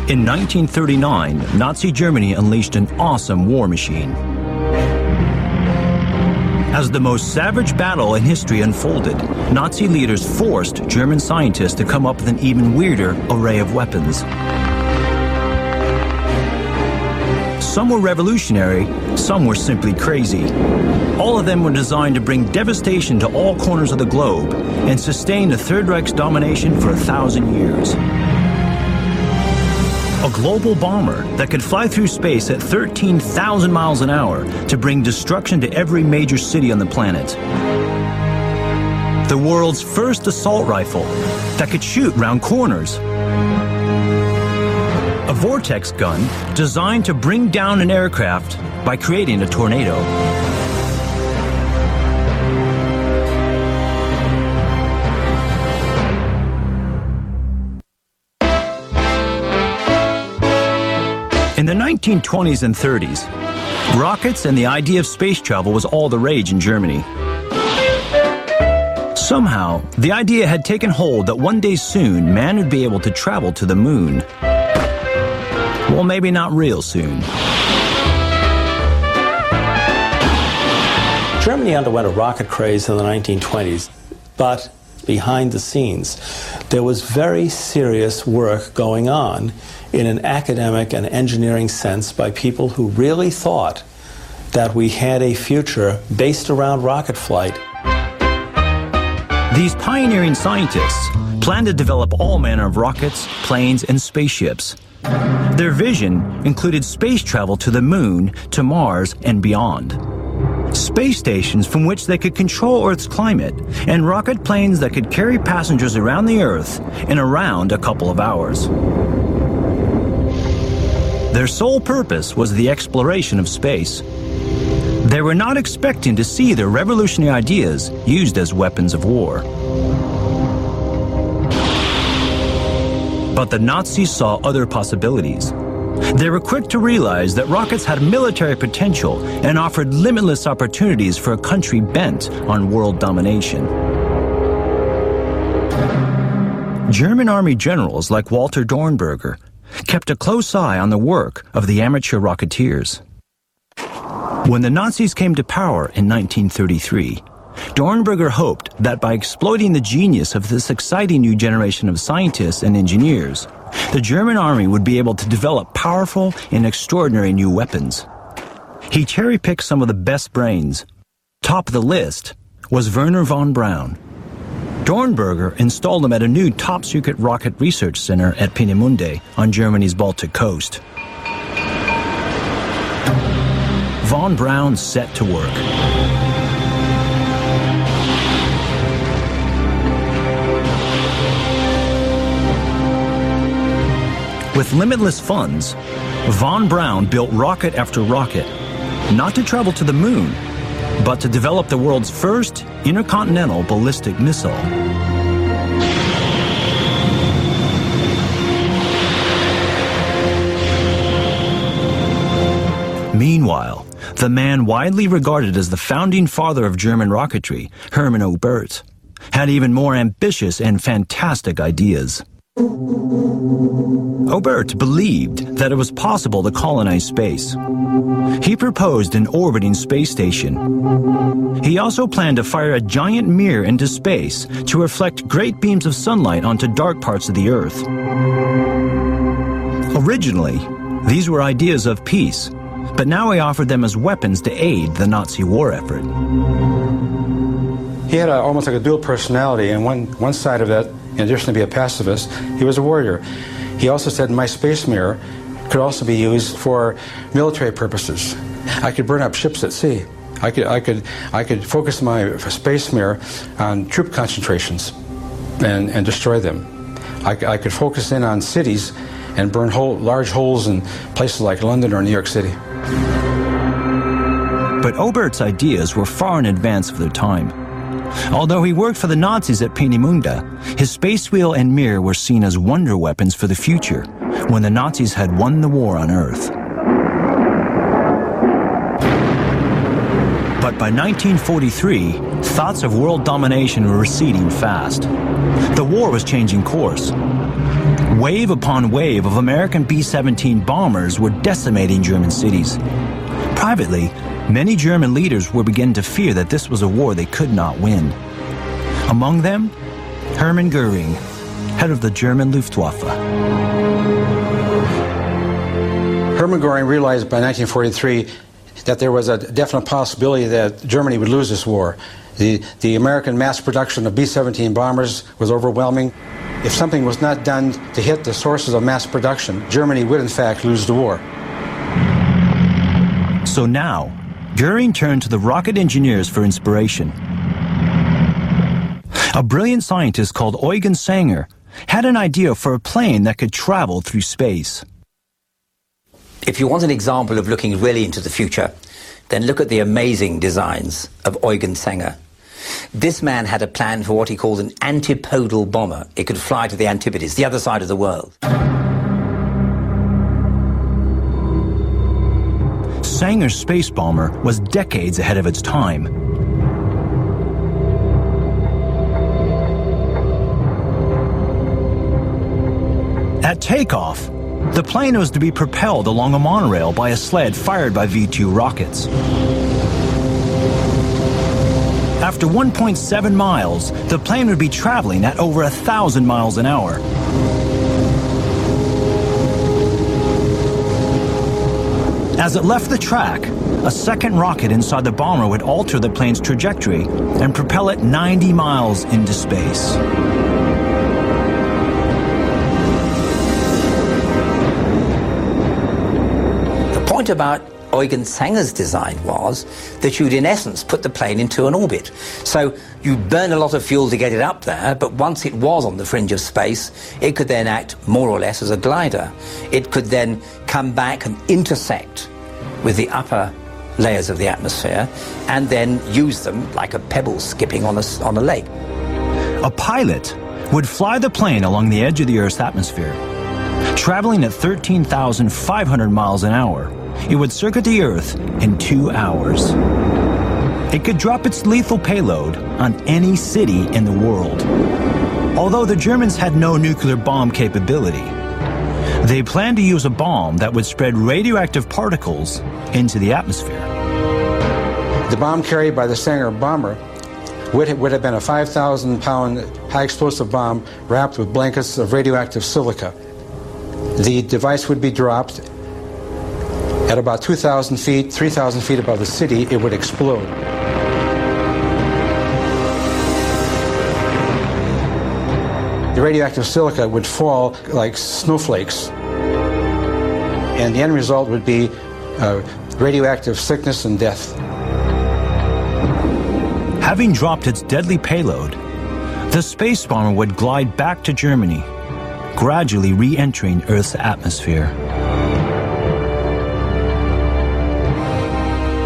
In 1939, Nazi Germany unleashed an awesome war machine. As the most savage battle in history unfolded, Nazi leaders forced German scientists to come up with an even weirder array of weapons. Some were revolutionary, some were simply crazy. All of them were designed to bring devastation to all corners of the globe and sustain the Third Reich's domination for 1,000 years. A global bomber that could fly through space at 13,000 miles an hour to bring destruction to every major city on the planet. The world's first assault rifle that could shoot round corners. A vortex gun designed to bring down an aircraft by creating a tornado. In the 1920s and 30s, rockets and the idea of space travel was all the rage in Germany. Somehow, the idea had taken hold that one day soon, man would be able to travel to the moon. Well, maybe not real soon. Germany underwent a rocket craze in the 1920s, but behind the scenes, there was very serious work going on in an academic and engineering sense by people who really thought that we had a future based around rocket flight. These pioneering scientists planned to develop all manner of rockets, planes, and spaceships. Their vision included space travel to the moon, to Mars, and beyond. Space stations from which they could control Earth's climate, and rocket planes that could carry passengers around the Earth in around a couple of hours. Their sole purpose was the exploration of space. They were not expecting to see their revolutionary ideas used as weapons of war. But the Nazis saw other possibilities. They were quick to realize that rockets had military potential and offered limitless opportunities for a country bent on world domination. German army generals like Walter Dornberger kept a close eye on the work of the amateur rocketeers. When the Nazis came to power in 1933, Dornberger hoped that by exploiting the genius of this exciting new generation of scientists and engineers, the German army would be able to develop powerful and extraordinary new weapons. He cherry-picked some of the best brains. Top of the list was Wernher von Braun. Dornberger installed him at a new top-secret rocket research center at Peenemünde on Germany's Baltic coast. Von Braun set to work. With limitless funds, von Braun built rocket after rocket, not to travel to the moon, but to develop the world's first intercontinental ballistic missile. Meanwhile, the man widely regarded as the founding father of German rocketry, Hermann Oberth, had even more ambitious and fantastic ideas. Oberth believed that it was possible to colonize space. He proposed an orbiting space station. He also planned to fire a giant mirror into space to reflect great beams of sunlight onto dark parts of the Earth. Originally, these were ideas of peace, but now he offered them as weapons to aid the Nazi war effort. He had almost like a dual personality, and one side of that, in addition to be a pacifist, he was a warrior. He also said my space mirror could also be used for military purposes. I could burn up ships at sea. I could focus my space mirror on troop concentrations and destroy them. I could focus in on cities and burn large holes in places like London or New York City. But Oberth's ideas were far in advance of their time. Although he worked for the Nazis at Peenemünde, his space wheel and mirror were seen as wonder weapons for the future, when the Nazis had won the war on Earth. But by 1943, thoughts of world domination were receding fast. The war was changing course. Wave upon wave of American B-17 bombers were decimating German cities. Privately, many German leaders were beginning to fear that this was a war they could not win. Among them, Hermann Göring, head of the German Luftwaffe. Hermann Göring realized by 1943 that there was a definite possibility that Germany would lose this war. The American mass production of B-17 bombers was overwhelming. If something was not done to hit the sources of mass production, Germany would in fact lose the war. So now, Göring turned to the rocket engineers for inspiration. A brilliant scientist called Eugen Sanger had an idea for a plane that could travel through space. If you want an example of looking really into the future, then look at the amazing designs of Eugen Sanger. This man had a plan for what he called an antipodal bomber. It could fly to the Antipodes, the other side of the world. Sanger's space bomber was decades ahead of its time. At takeoff, the plane was to be propelled along a monorail by a sled fired by V-2 rockets. After 1.7 miles, the plane would be traveling at over 1,000 miles an hour. As it left the track, a second rocket inside the bomber would alter the plane's trajectory and propel it 90 miles into space. The point about Eugen Sanger's design was that you'd in essence put the plane into an orbit. So you burn a lot of fuel to get it up there, but once it was on the fringe of space, it could then act more or less as a glider. It could then come back and intersect with the upper layers of the atmosphere and then use them like a pebble skipping on a lake. A pilot would fly the plane along the edge of the Earth's atmosphere. Traveling at 13,500 miles an hour, it would circuit the Earth in 2 hours. It could drop its lethal payload on any city in the world. Although the Germans had no nuclear bomb capability, they planned to use a bomb that would spread radioactive particles into the atmosphere. The bomb carried by the Sanger bomber would have been a 5,000-pound high-explosive bomb wrapped with blankets of radioactive silica. The device would be dropped at about 2,000 feet, 3,000 feet above the city. It would explode. The radioactive silica would fall like snowflakes, and the end result would be radioactive sickness and death. Having dropped its deadly payload, the space bomber would glide back to Germany, gradually re-entering Earth's atmosphere.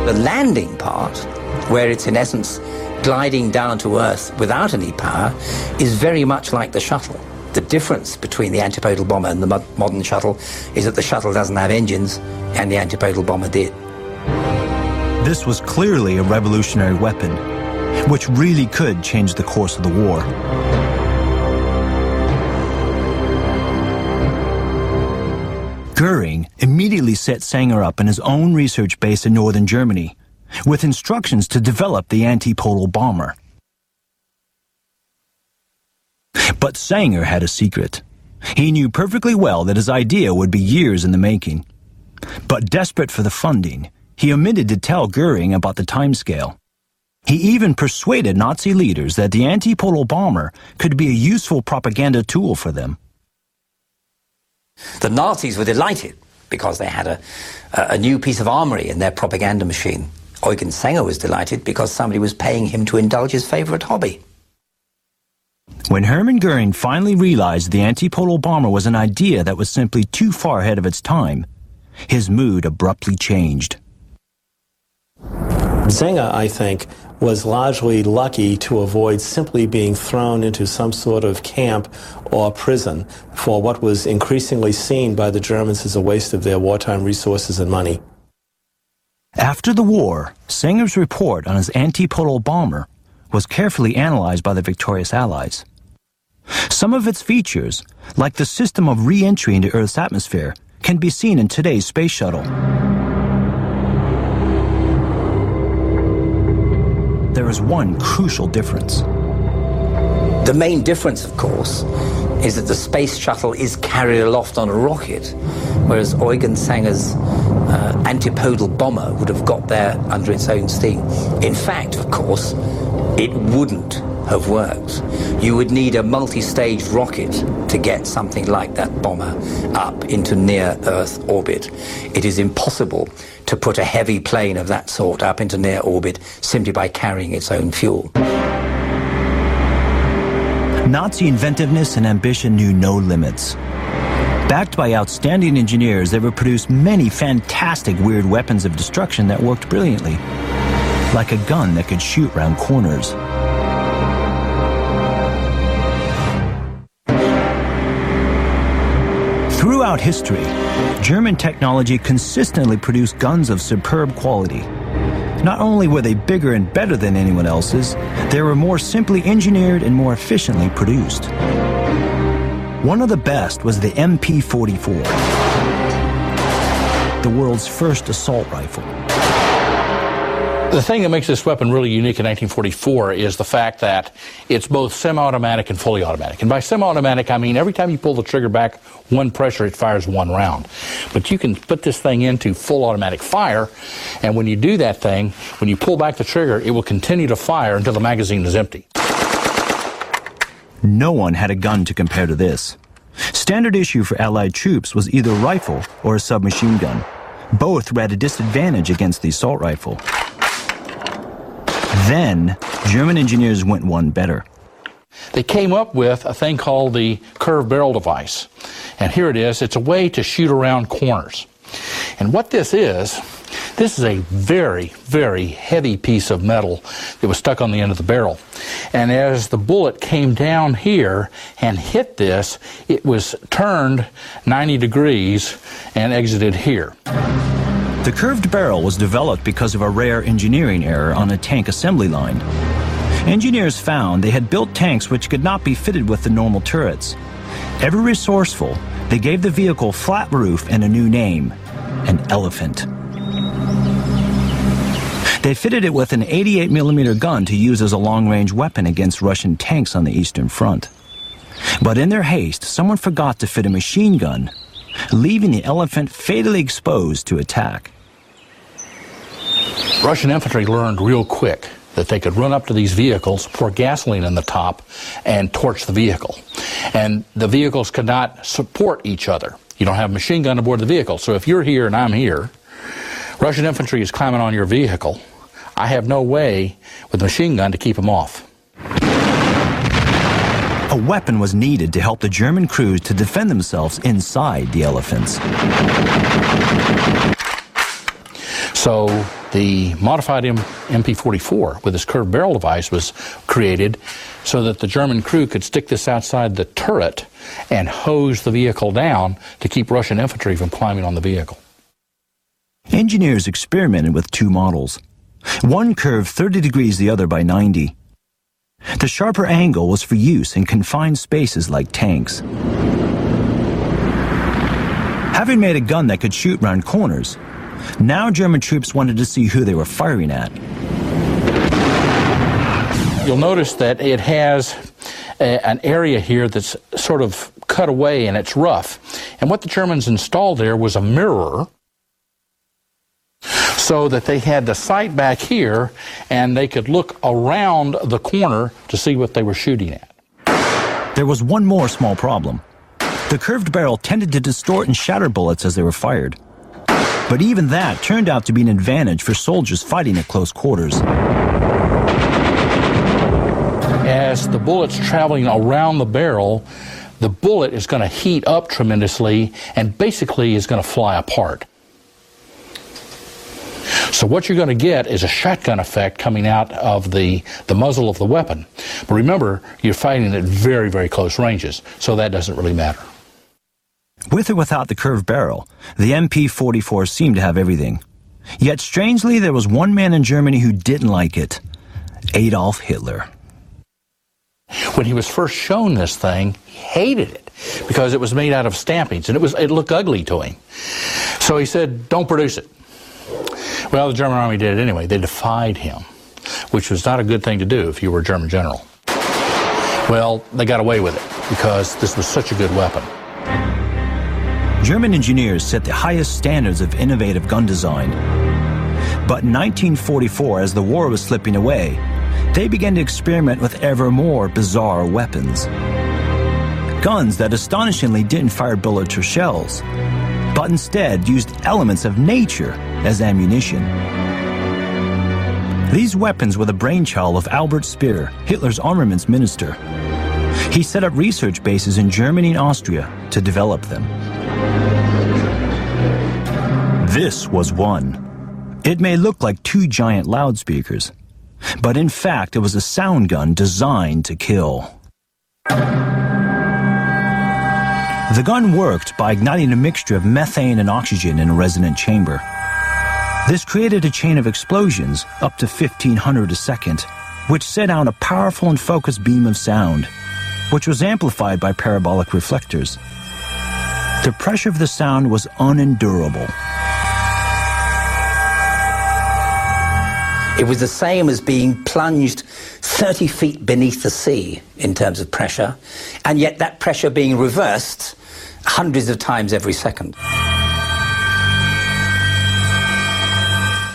The landing part, where it's in essence gliding down to Earth without any power, is very much like the shuttle. The difference between the antipodal bomber and the modern shuttle is that the shuttle doesn't have engines and the antipodal bomber did. This was clearly a revolutionary weapon, which really could change the course of the war. Göring immediately set Sanger up in his own research base in northern Germany, with instructions to develop the antipodal bomber. But Sanger had a secret. He knew perfectly well that his idea would be years in the making. But desperate for the funding, he omitted to tell Göring about the timescale. He even persuaded Nazi leaders that the antipodal bomber could be a useful propaganda tool for them. The Nazis were delighted because they had a new piece of armory in their propaganda machine. Eugen Sanger was delighted because somebody was paying him to indulge his favorite hobby. When Hermann Göring finally realized the antipodal bomber was an idea that was simply too far ahead of its time, his mood abruptly changed. Sanger, I think, was largely lucky to avoid simply being thrown into some sort of camp or prison for what was increasingly seen by the Germans as a waste of their wartime resources and money. After the war, Sanger's report on his antipodal bomber was carefully analyzed by the victorious Allies. Some of its features, like the system of re-entry into Earth's atmosphere, can be seen in today's space shuttle. There is one crucial difference. The main difference, of course, is that the space shuttle is carried aloft on a rocket, whereas Eugen Sanger's antipodal bomber would have got there under its own steam. In fact, of course, it wouldn't have worked. You would need a multi-stage rocket to get something like that bomber up into near-Earth orbit. It is impossible to put a heavy plane of that sort up into near orbit simply by carrying its own fuel. Nazi inventiveness and ambition knew no limits. Backed by outstanding engineers, they would produce many fantastic weird weapons of destruction that worked brilliantly, like a gun that could shoot round corners. Throughout history, German technology consistently produced guns of superb quality. Not only were they bigger and better than anyone else's, they were more simply engineered and more efficiently produced. One of the best was the MP-44, the world's first assault rifle. The thing that makes this weapon really unique in 1944 is the fact that it's both semi-automatic and fully automatic. And by semi-automatic, I mean every time you pull the trigger back one pressure, it fires one round. But you can put this thing into full automatic fire, and when you do that thing, when you pull back the trigger, it will continue to fire until the magazine is empty. No one had a gun to compare to this. Standard issue for Allied troops was either a rifle or a submachine gun. Both were at a disadvantage against the assault rifle. Then, German engineers went one better. They came up with a thing called the curved barrel device. And here it is. It's a way to shoot around corners. And what this is a very, very heavy piece of metal that was stuck on the end of the barrel. And as the bullet came down here and hit this, it was turned 90 degrees and exited here. The curved barrel was developed because of a rare engineering error on a tank assembly line. Engineers found they had built tanks which could not be fitted with the normal turrets. Ever resourceful, they gave the vehicle a flat roof and a new name, an Elephant. They fitted it with an 88mm gun to use as a long-range weapon against Russian tanks on the Eastern Front. But in their haste, someone forgot to fit a machine gun, leaving the Elephant fatally exposed to attack. Russian infantry learned real quick that they could run up to these vehicles, pour gasoline in the top, and torch the vehicle. And the vehicles could not support each other. You don't have a machine gun aboard the vehicle. So if you're here and I'm here, Russian infantry is climbing on your vehicle. I have no way with a machine gun to keep them off. A weapon was needed to help the German crews to defend themselves inside the Elephants. So the modified MP-44 with this curved barrel device was created so that the German crew could stick this outside the turret and hose the vehicle down to keep Russian infantry from climbing on the vehicle. Engineers experimented with two models. One curved 30 degrees, the other by 90. The sharper angle was for use in confined spaces like tanks. Having made a gun that could shoot round corners, now German troops wanted to see who they were firing at. You'll notice that it has an area here that's sort of cut away and it's rough. And what the Germans installed there was a mirror so that they had the sight back here and they could look around the corner to see what they were shooting at. There was one more small problem. The curved barrel tended to distort and shatter bullets as they were fired. But even that turned out to be an advantage for soldiers fighting at close quarters. As the bullet's traveling around the barrel, the bullet is going to heat up tremendously and basically is going to fly apart. So what you're going to get is a shotgun effect coming out of the muzzle of the weapon. But remember, you're fighting at very, very close ranges, so that doesn't really matter. With or without the curved barrel, the MP-44 seemed to have everything. Yet strangely, there was one man in Germany who didn't like it: Adolf Hitler. When he was first shown this thing, he hated it because it was made out of stampings and it looked ugly to him. So he said, don't produce it. Well, the German army did it anyway. They defied him, which was not a good thing to do if you were a German general. Well, they got away with it because this was such a good weapon. German engineers set the highest standards of innovative gun design. But in 1944, as the war was slipping away, they began to experiment with ever more bizarre weapons. Guns that astonishingly didn't fire bullets or shells, but instead used elements of nature as ammunition. These weapons were the brainchild of Albert Speer, Hitler's armaments minister. He set up research bases in Germany and Austria to develop them. This was one. It may look like two giant loudspeakers, but in fact it was a sound gun designed to kill. The gun worked by igniting a mixture of methane and oxygen in a resonant chamber. This created a chain of explosions up to 1,500 a second, which sent out a powerful and focused beam of sound, which was amplified by parabolic reflectors. The pressure of the sound was unendurable. It was the same as being plunged 30 feet beneath the sea in terms of pressure, and yet that pressure being reversed hundreds of times every second.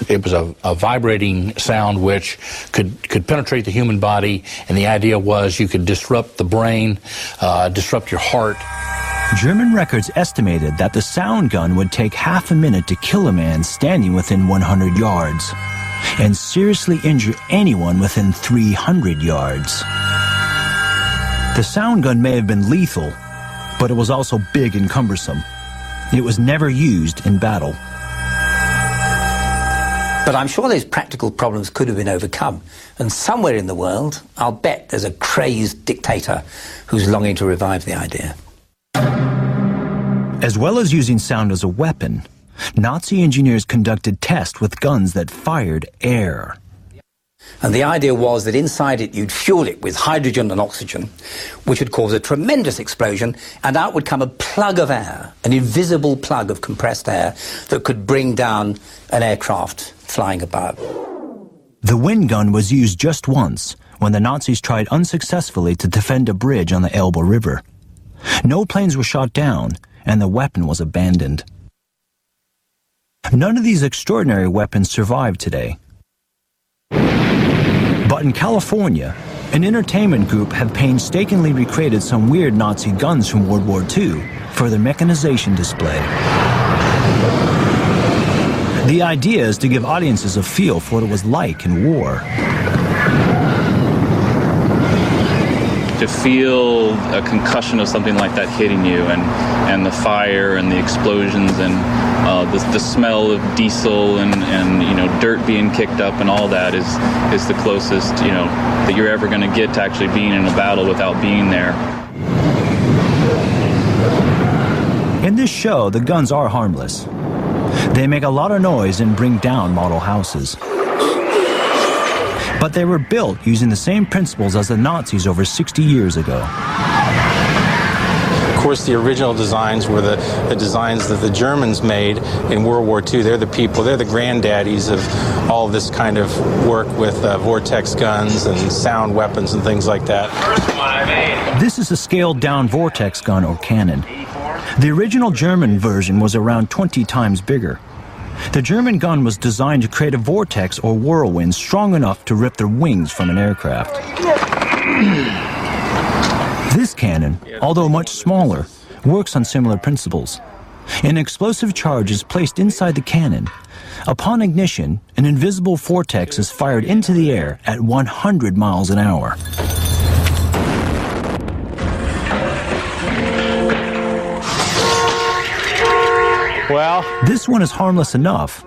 It was a vibrating sound which could penetrate the human body, and the idea was you could disrupt the brain, disrupt your heart. German records estimated that the sound gun would take half a minute to kill a man standing within 100 yards. And seriously injure anyone within 300 yards. The sound gun may have been lethal, but it was also big and cumbersome. It was never used in battle. But I'm sure those practical problems could have been overcome. And somewhere in the world, I'll bet there's a crazed dictator who's longing to revive the idea. As well as using sound as a weapon, Nazi engineers conducted tests with guns that fired air. And the idea was that inside it you'd fuel it with hydrogen and oxygen, which would cause a tremendous explosion, and out would come a plug of air, an invisible plug of compressed air that could bring down an aircraft flying above. The wind gun was used just once when the Nazis tried unsuccessfully to defend a bridge on the Elbe River. No planes were shot down, and the weapon was abandoned. None of these extraordinary weapons survive today. But in California, an entertainment group have painstakingly recreated some weird Nazi guns from World War II for their mechanization display. The idea is to give audiences a feel for what it was like in war. To feel a concussion of something like that hitting you, and the fire and the explosions and the smell of diesel and you know, dirt being kicked up and all that is the closest, you know, that you're ever going to get to actually being in a battle without being there. In this show, the guns are harmless. They make a lot of noise and bring down model houses. But they were built using the same principles as the Nazis over 60 years ago. Of course, the original designs were the designs that the Germans made in World War II. They're the people, they're the granddaddies of all of this kind of work with vortex guns and sound weapons and things like that. This is a scaled-down vortex gun or cannon. The original German version was around 20 times bigger. The German gun was designed to create a vortex or whirlwind strong enough to rip the wings from an aircraft. This cannon, although much smaller, works on similar principles. An explosive charge is placed inside the cannon. Upon ignition, an invisible vortex is fired into the air at 100 miles an hour. Well, this one is harmless enough.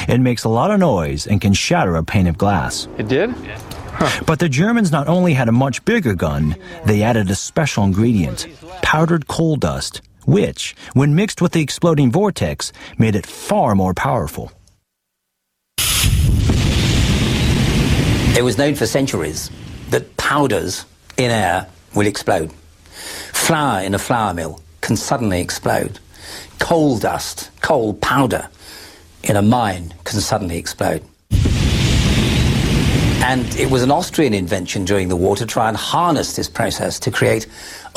It makes a lot of noise and can shatter a pane of glass. it did? Huh. But the Germans not only had a much bigger gun, they added a special ingredient, powdered coal dust, which, when mixed with the exploding vortex, made it far more powerful. It was known for centuries that powders in air will explode. Flour in a flour mill can suddenly explode. Coal dust, coal powder in a mine can suddenly explode. And it was an Austrian invention during the war to try and harness this process to create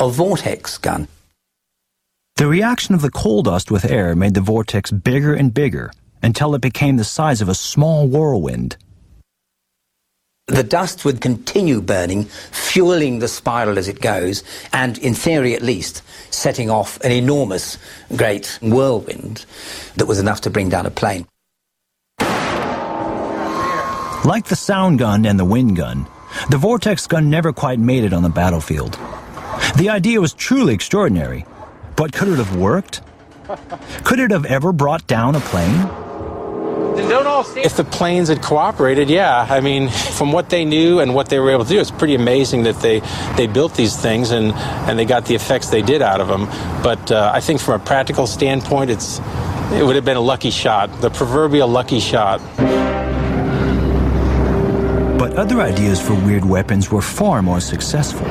a vortex gun. The reaction of the coal dust with air made the vortex bigger and bigger until it became the size of a small whirlwind. The dust would continue burning, fueling the spiral as it goes, and, in theory at least, setting off an enormous, great whirlwind that was enough to bring down a plane. Like the sound gun and the wind gun, the vortex gun never quite made it on the battlefield. The idea was truly extraordinary, but could it have worked? Could it have ever brought down a plane? If the planes had cooperated, yeah. I mean, from what they knew and what they were able to do, it's pretty amazing that they built these things and they got the effects they did out of them. But I think from a practical standpoint, it would have been a lucky shot, the proverbial lucky shot. But other ideas for weird weapons were far more successful.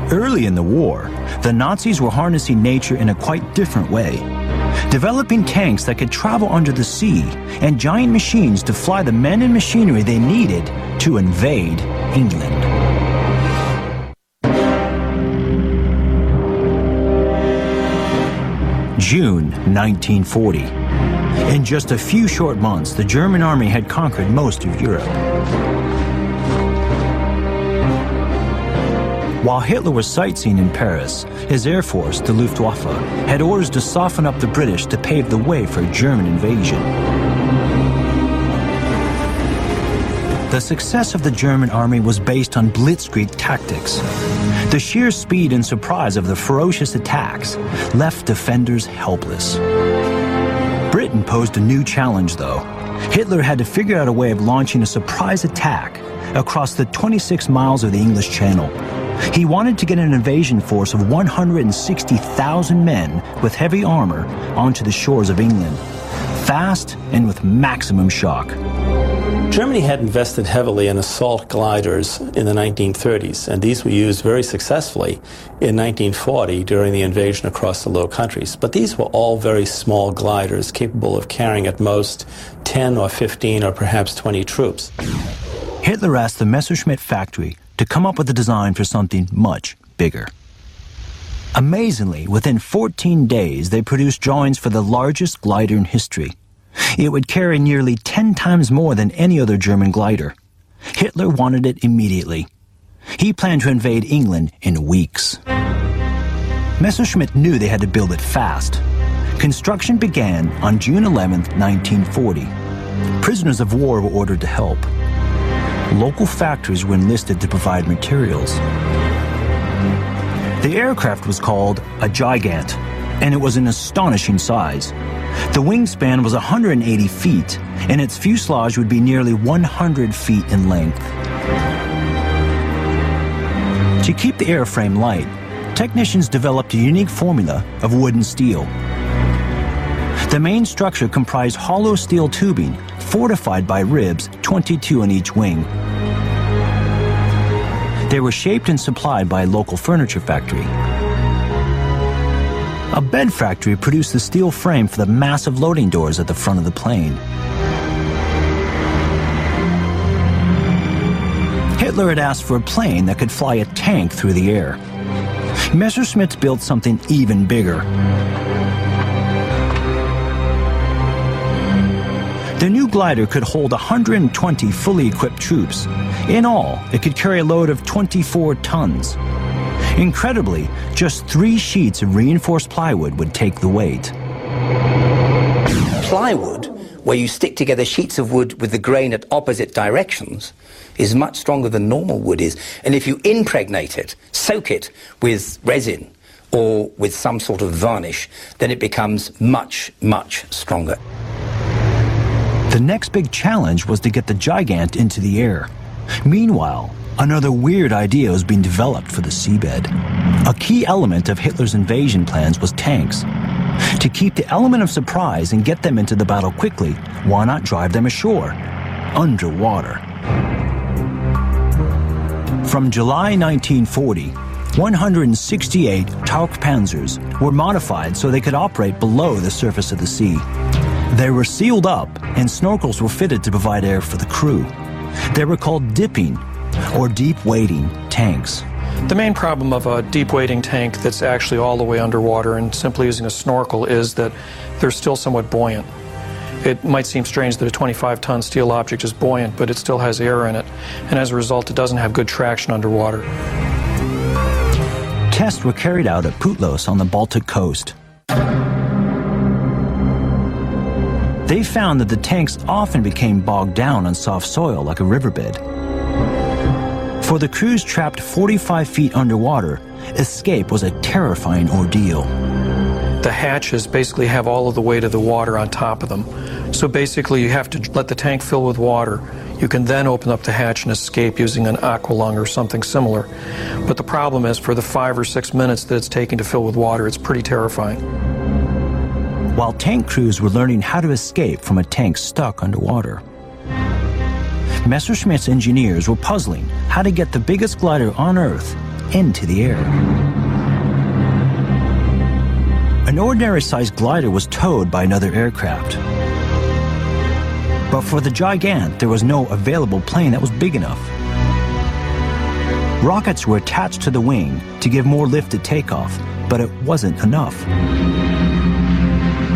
Early in the war, the Nazis were harnessing nature in a quite different way, developing tanks that could travel under the sea and giant machines to fly the men and machinery they needed to invade England. June 1940. In just a few short months, the German army had conquered most of Europe. While Hitler was sightseeing in Paris, his air force, the Luftwaffe, had orders to soften up the British to pave the way for German invasion. The success of the German army was based on blitzkrieg tactics. The sheer speed and surprise of the ferocious attacks left defenders helpless. Britain posed a new challenge, though. Hitler had to figure out a way of launching a surprise attack across the 26 miles of the English Channel. He wanted to get an invasion force of 160,000 men with heavy armor onto the shores of England, fast and with maximum shock. Germany had invested heavily in assault gliders in the 1930s, and these were used very successfully in 1940 during the invasion across the Low Countries. But these were all very small gliders capable of carrying at most 10 or 15 or perhaps 20 troops. Hitler asked the Messerschmitt factory to come up with a design for something much bigger. Amazingly, within 14 days, they produced drawings for the largest glider in history. It would carry nearly 10 times more than any other German glider. Hitler wanted it immediately. He planned to invade England in weeks. Messerschmitt knew they had to build it fast. Construction began on June 11, 1940. Prisoners of war were ordered to help. Local factories were enlisted to provide materials. The aircraft was called a Gigant, and it was an astonishing size. The wingspan was 180 feet, and its fuselage would be nearly 100 feet in length. To keep the airframe light, technicians developed a unique formula of wood and steel. The main structure comprised hollow steel tubing fortified by ribs, 22 on each wing. They were shaped and supplied by a local furniture factory. A bed factory produced the steel frame for the massive loading doors at the front of the plane. Hitler had asked for a plane that could fly a tank through the air. Messerschmitt built something even bigger. The new glider could hold 120 fully equipped troops. In all, it could carry a load of 24 tons. Incredibly, just 3 sheets of reinforced plywood would take the weight. Plywood, where you stick together sheets of wood with the grain at opposite directions, is much stronger than normal wood is. And if you impregnate it, soak it with resin or with some sort of varnish, then it becomes much, much stronger. The next big challenge was to get the Gigant into the air. Meanwhile, another weird idea was being developed for the seabed. A key element of Hitler's invasion plans was tanks. To keep the element of surprise and get them into the battle quickly, why not drive them ashore, underwater? From July 1940, 168 Tauchpanzers were modified so they could operate below the surface of the sea. They were sealed up and snorkels were fitted to provide air for the crew. They were called dipping or deep wading tanks. The main problem of a deep wading tank that's actually all the way underwater and simply using a snorkel is that they're still somewhat buoyant. It might seem strange that a 25-ton steel object is buoyant, but it still has air in it, and as a result, it doesn't have good traction underwater. Tests were carried out at Putlos on the Baltic coast. They found that the tanks often became bogged down on soft soil like a riverbed. For the crews trapped 45 feet underwater, escape was a terrifying ordeal. The hatches basically have all of the weight of the water on top of them. So basically you have to let the tank fill with water. You can then open up the hatch and escape using an aqualung or something similar. But the problem is for the 5 or 6 minutes that it's taking to fill with water, it's pretty terrifying. While tank crews were learning how to escape from a tank stuck underwater, Messerschmitt's engineers were puzzling how to get the biggest glider on Earth into the air. An ordinary-sized glider was towed by another aircraft. But for the Gigant, there was no available plane that was big enough. Rockets were attached to the wing to give more lift at takeoff, but it wasn't enough.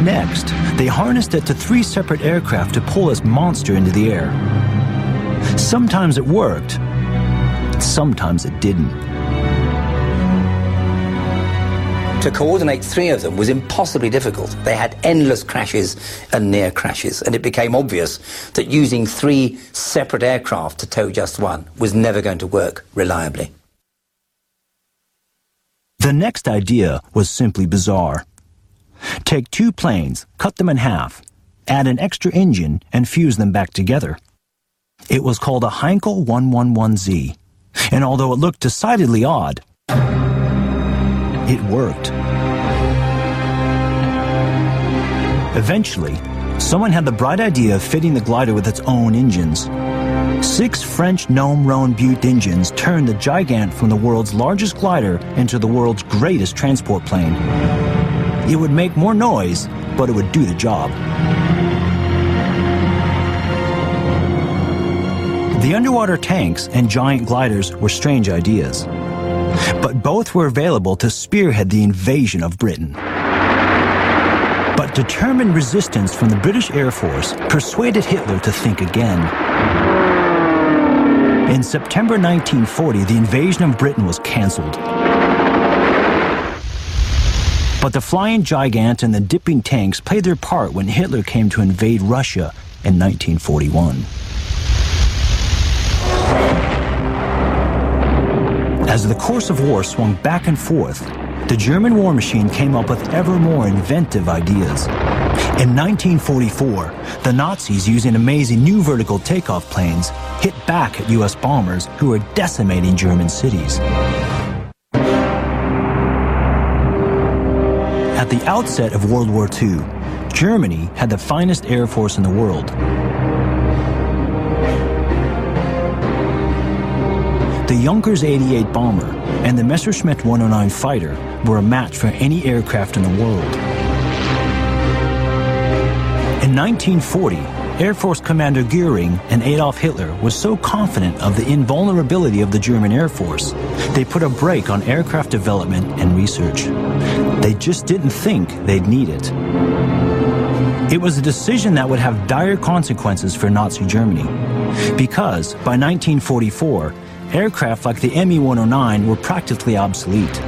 Next, they harnessed it to 3 separate aircraft to pull this monster into the air. Sometimes it worked, sometimes it didn't. To coordinate 3 of them was impossibly difficult. They had endless crashes and near crashes, and it became obvious that using 3 separate aircraft to tow just one was never going to work reliably. The next idea was simply bizarre. Take 2 planes, cut them in half, add an extra engine, and fuse them back together. It was called a Heinkel 111Z, and although it looked decidedly odd, it worked. Eventually, someone had the bright idea of fitting the glider with its own engines. 6 French Gnome-Rhone Butte engines turned the Gigant from the world's largest glider into the world's greatest transport plane. It would make more noise, but it would do the job. The underwater tanks and giant gliders were strange ideas, but both were available to spearhead the invasion of Britain. But determined resistance from the British Air Force persuaded Hitler to think again. In September 1940, the invasion of Britain was cancelled. But the Flying Gigant and the dipping tanks played their part when Hitler came to invade Russia in 1941. As the course of war swung back and forth, the German war machine came up with ever more inventive ideas. In 1944, the Nazis, using amazing new vertical takeoff planes, hit back at U.S. bombers who were decimating German cities. At the outset of World War II, Germany had the finest air force in the world. The Junkers 88 bomber and the Messerschmitt 109 fighter were a match for any aircraft in the world. In 1940, Air Force Commander Göring and Adolf Hitler were so confident of the invulnerability of the German Air Force, they put a brake on aircraft development and research. They just didn't think they'd need it. It was a decision that would have dire consequences for Nazi Germany, because by 1944, aircraft like the Me-109 were practically obsolete.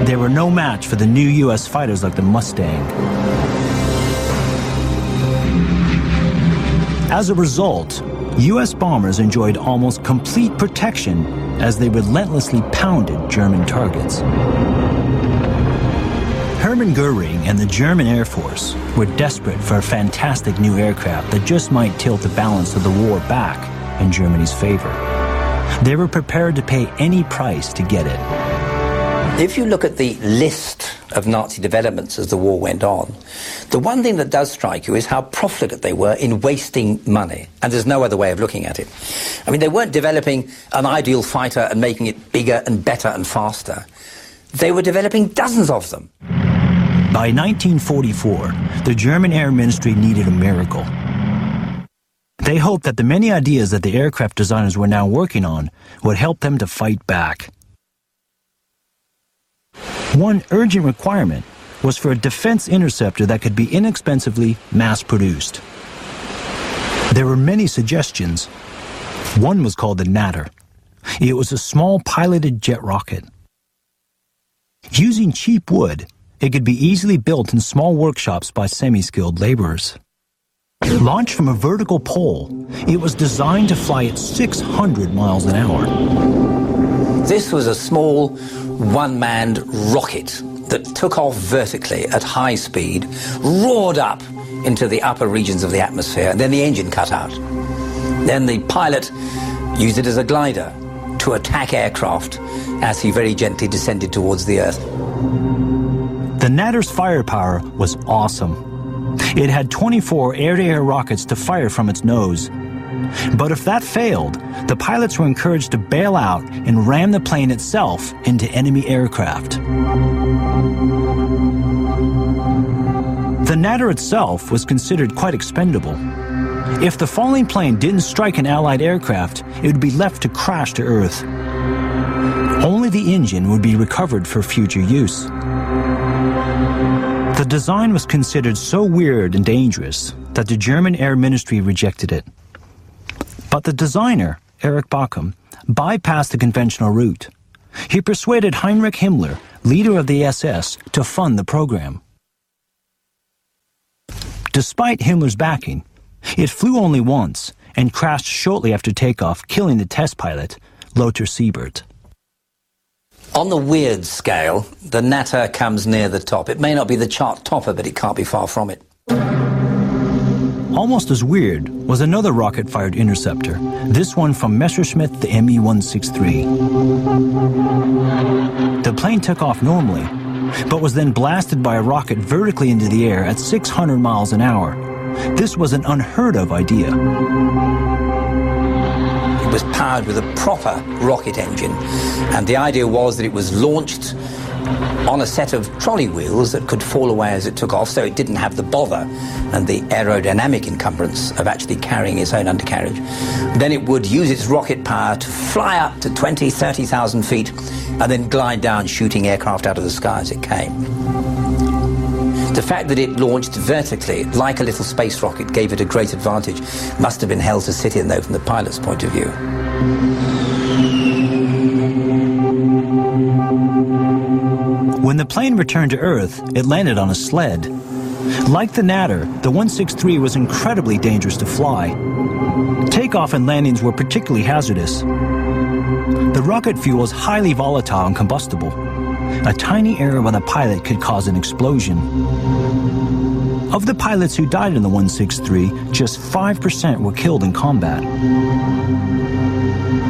They were no match for the new U.S. fighters like the Mustang. As a result, U.S. bombers enjoyed almost complete protection as they relentlessly pounded German targets. Hermann Göring and the German Air Force were desperate for a fantastic new aircraft that just might tilt the balance of the war back in Germany's favor. They were prepared to pay any price to get it. If you look at the list of Nazi developments as the war went on, the one thing that does strike you is how profligate they were in wasting money. And there's no other way of looking at it. I mean, they weren't developing an ideal fighter and making it bigger and better and faster. They were developing dozens of them. By 1944, the German Air Ministry needed a miracle. They hoped that the many ideas that the aircraft designers were now working on would help them to fight back. One urgent requirement was for a defense interceptor that could be inexpensively mass-produced. There were many suggestions. One was called the Natter. It was a small piloted jet rocket. Using cheap wood, it could be easily built in small workshops by semi-skilled laborers. Launched from a vertical pole, it was designed to fly at 600 miles an hour. This was a small, one-manned rocket that took off vertically at high speed, roared up into the upper regions of the atmosphere, and then the engine cut out. Then the pilot used it as a glider to attack aircraft as he very gently descended towards the Earth. The Natter's firepower was awesome. It had 24 air-to-air rockets to fire from its nose. But if that failed, the pilots were encouraged to bail out and ram the plane itself into enemy aircraft. The Natter itself was considered quite expendable. If the falling plane didn't strike an Allied aircraft, it would be left to crash to Earth. Only the engine would be recovered for future use. The design was considered so weird and dangerous that the German Air Ministry rejected it. But the designer, Erich Bachem, bypassed the conventional route. He persuaded Heinrich Himmler, leader of the SS, to fund the program. Despite Himmler's backing, it flew only once and crashed shortly after takeoff, killing the test pilot, Lothar Siebert. On the weird scale, the Natter comes near the top. It may not be the chart topper, but it can't be far from it. Almost as weird was another rocket-fired interceptor, this one from Messerschmitt, the Me-163. The plane took off normally, but was then blasted by a rocket vertically into the air at 600 miles an hour. This was an unheard-of idea. It was powered with a proper rocket engine, and the idea was that it was launched on a set of trolley wheels that could fall away as it took off, so it didn't have the bother and the aerodynamic encumbrance of actually carrying its own undercarriage. Then it would use its rocket power to fly up to 20,000, 30,000 feet and then glide down, shooting aircraft out of the sky as it came. The fact that it launched vertically, like a little space rocket, gave it a great advantage. Must have been hell to sit in, though, from the pilot's point of view. When the plane returned to Earth, it landed on a sled. Like the Natter, the 163 was incredibly dangerous to fly. Takeoff and landings were particularly hazardous. The rocket fuel is highly volatile and combustible. A tiny error by the pilot could cause an explosion. Of the pilots who died in the 163, just 5% were killed in combat.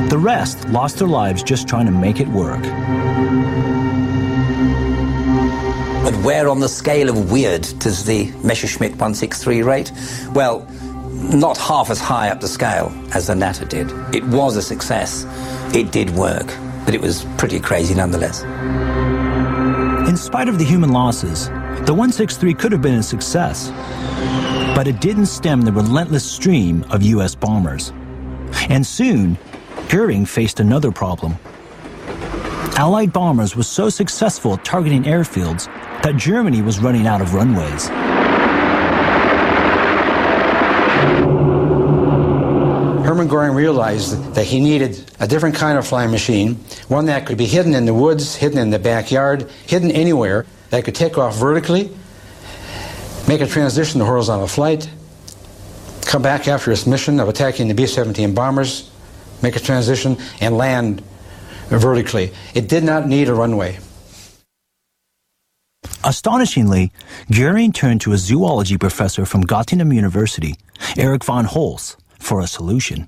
The rest lost their lives just trying to make it work. But where on the scale of weird does the Messerschmitt 163 rate? Well, not half as high up the scale as the Natter did. It was a success. It did work, but it was pretty crazy nonetheless. In spite of the human losses, the 163 could have been a success, but it didn't stem the relentless stream of U.S. bombers. And soon, Goering faced another problem. Allied bombers were so successful at targeting airfields that Germany was running out of runways. Hermann Göring realized that he needed a different kind of flying machine, one that could be hidden in the woods, hidden in the backyard, hidden anywhere, that could take off vertically, make a transition to horizontal flight, come back after its mission of attacking the B-17 bombers, make a transition, and land vertically. It did not need a runway. Astonishingly, Goering turned to a zoology professor from Göttingen University, Erich von Holst, for a solution.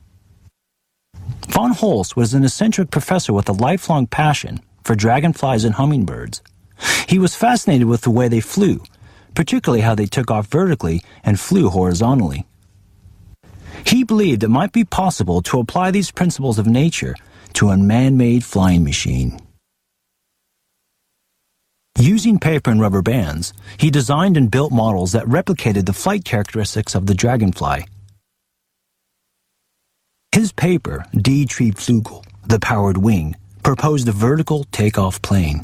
Von Holst was an eccentric professor with a lifelong passion for dragonflies and hummingbirds. He was fascinated with the way they flew, particularly how they took off vertically and flew horizontally. He believed it might be possible to apply these principles of nature to a man-made flying machine. Using paper and rubber bands, he designed and built models that replicated the flight characteristics of the dragonfly. His paper, Die Triebflügel, the powered wing, proposed a vertical takeoff plane.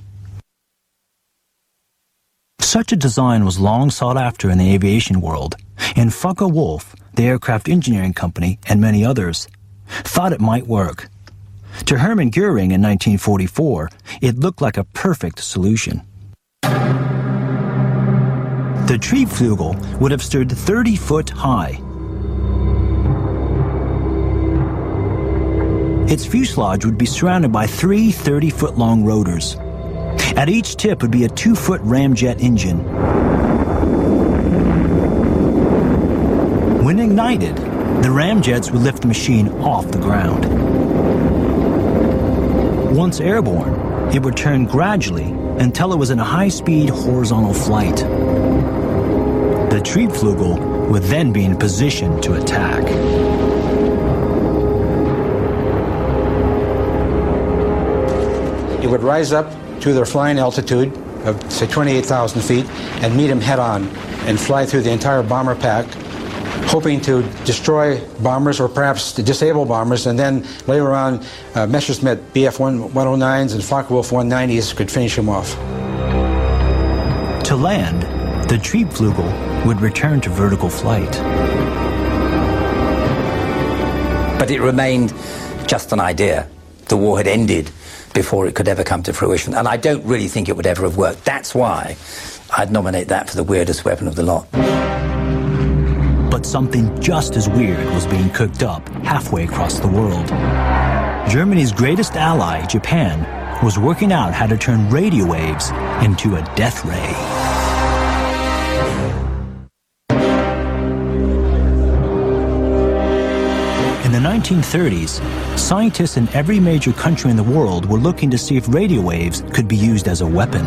Such a design was long sought after in the aviation world, and Focke-Wulf, the aircraft engineering company, and many others, thought it might work. To Hermann Göring in 1944, it looked like a perfect solution. The Triebflügel would have stood 30 foot high. Its fuselage would be surrounded by 3 30-foot-long rotors. At each tip would be a 2-foot ramjet engine. When ignited, the ramjets would lift the machine off the ground. Once airborne, it would turn gradually until it was in a high-speed horizontal flight. The Triebflügel would then be in position to attack. It would rise up to their flying altitude of, say, 28,000 feet and meet them head-on and fly through the entire bomber pack, hoping to destroy bombers or perhaps to disable bombers, and then later on Messerschmitt Bf-109s and Focke-Wulf 190s could finish them off. To land, the Triebflügel would return to vertical flight. But it remained just an idea. The war had ended before it could ever come to fruition, and I don't really think it would ever have worked. That's why I'd nominate that for the weirdest weapon of the lot. But something just as weird was being cooked up halfway across the world. Germany's greatest ally, Japan, was working out how to turn radio waves into a death ray. In the 1930s, scientists in every major country in the world were looking to see if radio waves could be used as a weapon.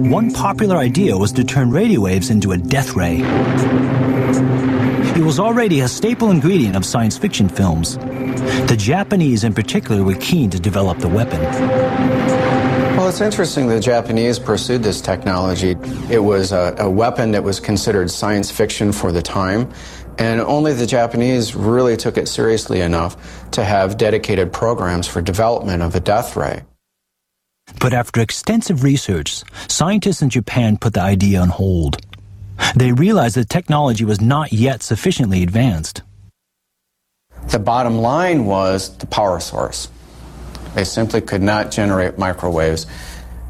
One popular idea was to turn radio waves into a death ray. It was already a staple ingredient of science fiction films. The Japanese in particular were keen to develop the weapon. Well, it's interesting the Japanese pursued this technology. It was a weapon that was considered science fiction for the time, and only the Japanese really took it seriously enough to have dedicated programs for development of a death ray. But after extensive research, scientists in Japan put the idea on hold. They realized the technology was not yet sufficiently advanced. The bottom line was the power source. They simply could not generate microwaves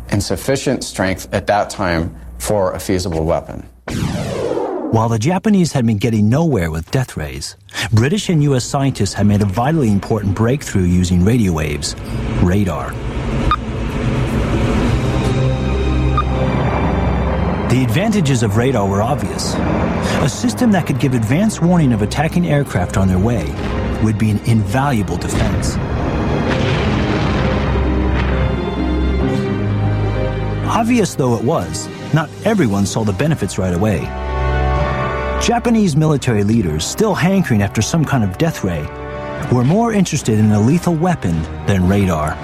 in sufficient strength at that time for a feasible weapon. While the Japanese had been getting nowhere with death rays, British and U.S. scientists had made a vitally important breakthrough using radio waves: radar. The advantages of radar were obvious. A system that could give advance warning of attacking aircraft on their way would be an invaluable defense. Obvious though it was, not everyone saw the benefits right away. Japanese military leaders, still hankering after some kind of death ray, were more interested in a lethal weapon than radar.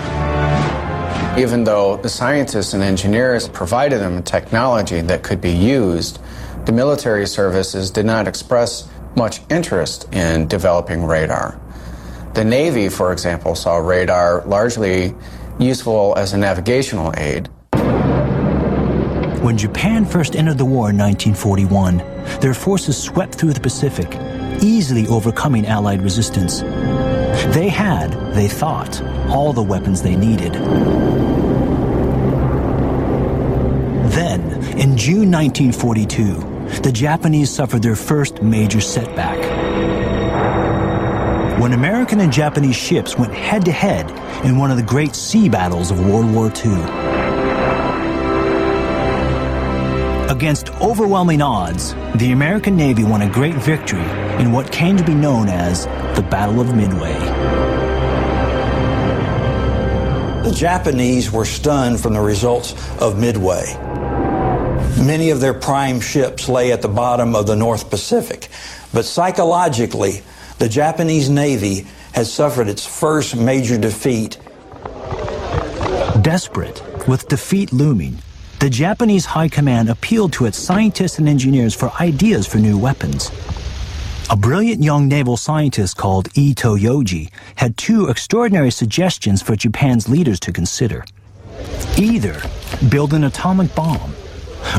Even though the scientists and engineers provided them technology that could be used, the military services did not express much interest in developing radar. The Navy, for example, saw radar largely useful as a navigational aid. When Japan first entered the war in 1941, their forces swept through the Pacific, easily overcoming Allied resistance. They had, they thought, all the weapons they needed. Then, in June 1942, the Japanese suffered their first major setback. When American and Japanese ships went head-to-head in one of the great sea battles of World War II. Against overwhelming odds, the American Navy won a great victory in what came to be known as the Battle of Midway. The Japanese were stunned from the results of Midway. Many of their prime ships lay at the bottom of the North Pacific, but psychologically, the Japanese Navy had suffered its first major defeat. Desperate, with defeat looming, the Japanese High Command appealed to its scientists and engineers for ideas for new weapons. A brilliant young naval scientist called Ito Yoji had two extraordinary suggestions for Japan's leaders to consider. Either build an atomic bomb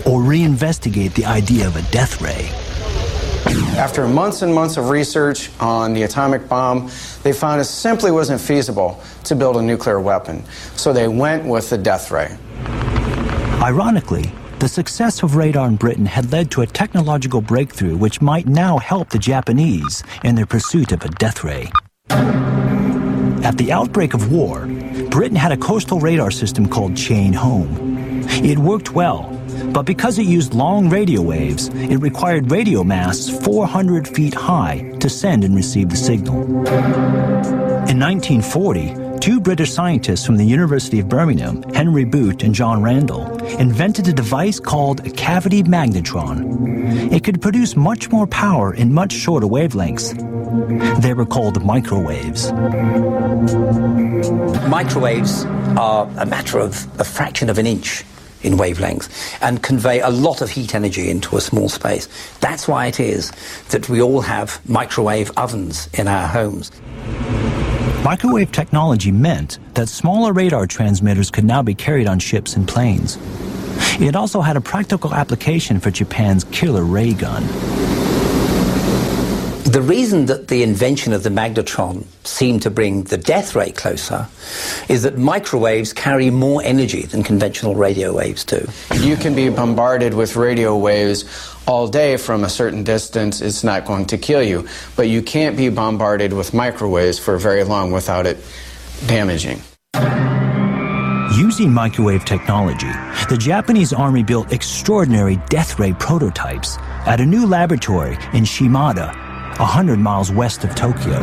or reinvestigate the idea of a death ray. After months and months of research on the atomic bomb, they found it simply wasn't feasible to build a nuclear weapon. So they went with the death ray. Ironically, the success of radar in Britain had led to a technological breakthrough which might now help the Japanese in their pursuit of a death ray. At the outbreak of war, Britain had a coastal radar system called Chain Home. It worked well, but because it used long radio waves, it required radio masts 400 feet high to send and receive the signal. In 1940, two British scientists from the University of Birmingham, Henry Boot and John Randall, invented a device called a cavity magnetron. It could produce much more power in much shorter wavelengths. They were called microwaves. Microwaves are a matter of a fraction of an inch in wavelength and convey a lot of heat energy into a small space. That's why it is that we all have microwave ovens in our homes. Microwave technology meant that smaller radar transmitters could now be carried on ships and planes. It also had a practical application for Japan's killer ray gun. The reason that the invention of the magnetron seemed to bring the death ray closer is that microwaves carry more energy than conventional radio waves do. You can be bombarded with radio waves all day from a certain distance. It's not going to kill you, but you can't be bombarded with microwaves for very long without it damaging. Using microwave technology, the Japanese Army built extraordinary death ray prototypes at a new laboratory in Shimada, 100 miles west of Tokyo.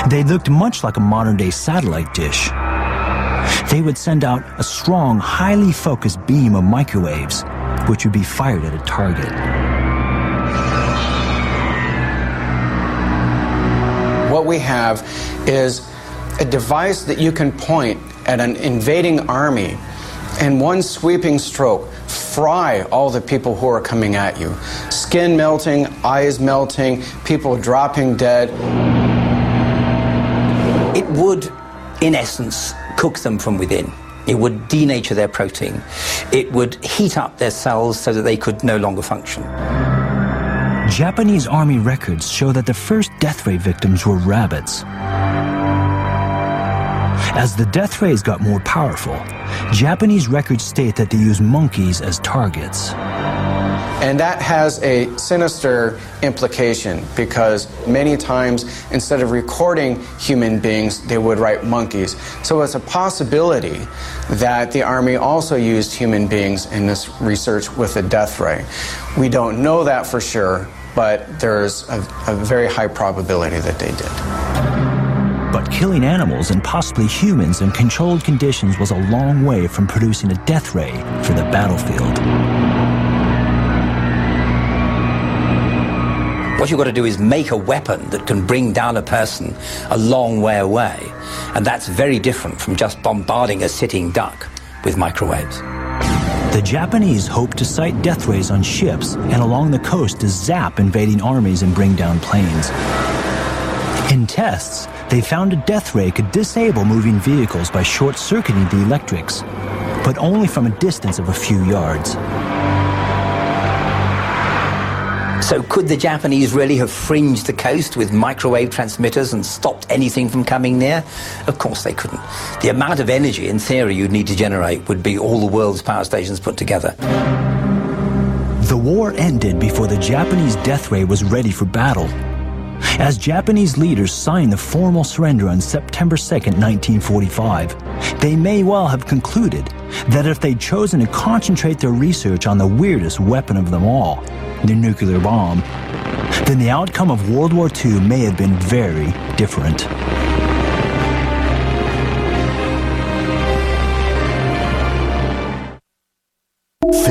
They looked much like a modern-day satellite dish. They would send out a strong, highly focused beam of microwaves, which would be fired at a target. What we have is a device that you can point at an invading army and one sweeping stroke fry all the people who are coming at you. Skin melting, eyes melting, people dropping dead. It would, in essence, cook them from within. It would denature their protein. It would heat up their cells so that they could no longer function. Japanese Army records show that the first death ray victims were rabbits. As the death rays got more powerful, Japanese records state that they used monkeys as targets. And that has a sinister implication because many times, instead of recording human beings, they would write monkeys. So it's a possibility that the Army also used human beings in this research with a death ray. We don't know that for sure, but there's a very high probability that they did. But killing animals and possibly humans in controlled conditions was a long way from producing a death ray for the battlefield. What you've got to do is make a weapon that can bring down a person a long way away. And that's very different from just bombarding a sitting duck with microwaves. The Japanese hoped to sight death rays on ships and along the coast to zap invading armies and bring down planes. In tests, they found a death ray could disable moving vehicles by short-circuiting the electrics, but only from a distance of a few yards. So could the Japanese really have fringed the coast with microwave transmitters and stopped anything from coming near? Of course they couldn't. The amount of energy, in theory, you'd need to generate would be all the world's power stations put together. The war ended before the Japanese death ray was ready for battle. As Japanese leaders signed the formal surrender on September 2nd, 1945, they may well have concluded that if they'd chosen to concentrate their research on the weirdest weapon of them all, the nuclear bomb, then the outcome of World War II may have been very different.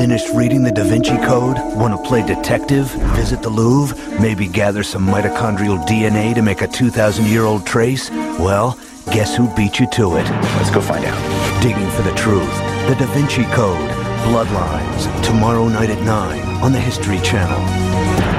finished reading the Da Vinci Code? Want to play detective? Visit the Louvre? Maybe gather some mitochondrial DNA to make a 2,000-year-old trace? Well, guess who beat you to it? Let's go find out. Digging for the truth. The Da Vinci Code. Bloodlines. Tomorrow night at 9 on the History Channel.